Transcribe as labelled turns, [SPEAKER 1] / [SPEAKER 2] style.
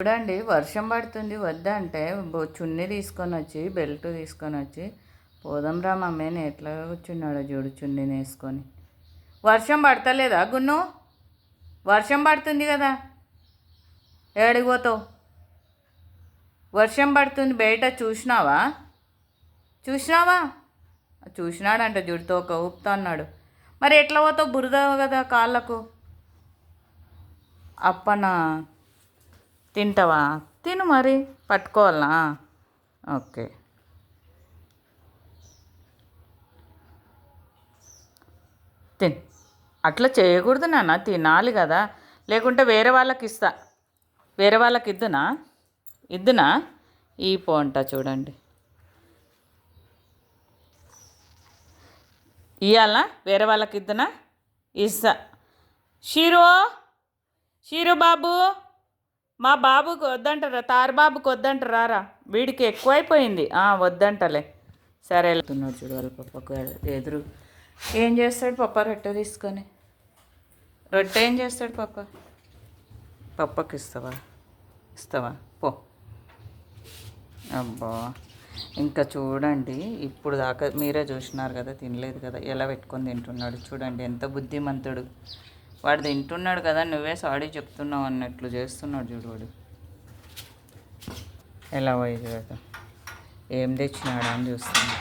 [SPEAKER 1] చూడండి, వర్షం పడుతుంది వద్దంటే చున్నీ తీసుకొని వచ్చి బెల్ట్ తీసుకొని వచ్చి పోదాం రా మమ్మీ అని ఎట్లా కూర్చున్నాడో చూడు, చున్నీని వేసుకొని. వర్షం పడతలేదా గున్ను? వర్షం పడుతుంది కదా, ఏడికి పోతావు? వర్షం పడుతుంది బయట, చూసినావా? చూసినావా? చూసినాడంట, జుడితో ఒక ఊపుతా అన్నాడు. మరి ఎట్లా పోతావు? బురద కదా కాళ్ళకు. అప్పనా తింటావా? తిను మరి, పట్టుకోవాలనా? ఓకే, తిన్. అట్లా చేయకూడదు నాన్న, తినాలి కదా, లేకుంటే వేరే వాళ్ళకి ఇస్తా. వేరే వాళ్ళకి ఇద్దునా? ఇద్దునా? ఈ పోంట చూడండి, ఇవ్వాలా? వేరే వాళ్ళకి ఇద్దునా? ఇస్తా. షీరో, షీరు బాబు, మా బాబుకి వద్దంటారా? తారబాబుకి వద్దంటారా? రా, వీడికి ఎక్కువైపోయింది. వద్దంటలే. సరే వెళ్తున్నాడు చూడు వాళ్ళ పప్పకు ఎదురు. ఏం చేస్తాడు పప్ప? రొట్టె తీసుకొని. రొట్టె ఏం చేస్తాడు పప్ప? పప్పకి ఇస్తావా? ఇస్తావా? పో. అబ్బా, ఇంకా చూడండి, ఇప్పుడు దాకా మీరే చూసినారు కదా, తినలేదు కదా, ఎలా పెట్టుకొని తింటున్నాడు చూడండి. ఎంత బుద్ధిమంతుడు వాడు. తింటున్నాడు కదా, నువ్వే సాడీ చెప్తున్నావు అన్నట్లు చేస్తున్నాడు చూడు వాడు. ఎలా పోయేది కదా, ఏం తెచ్చినాడా అని చూస్తున్నాడు.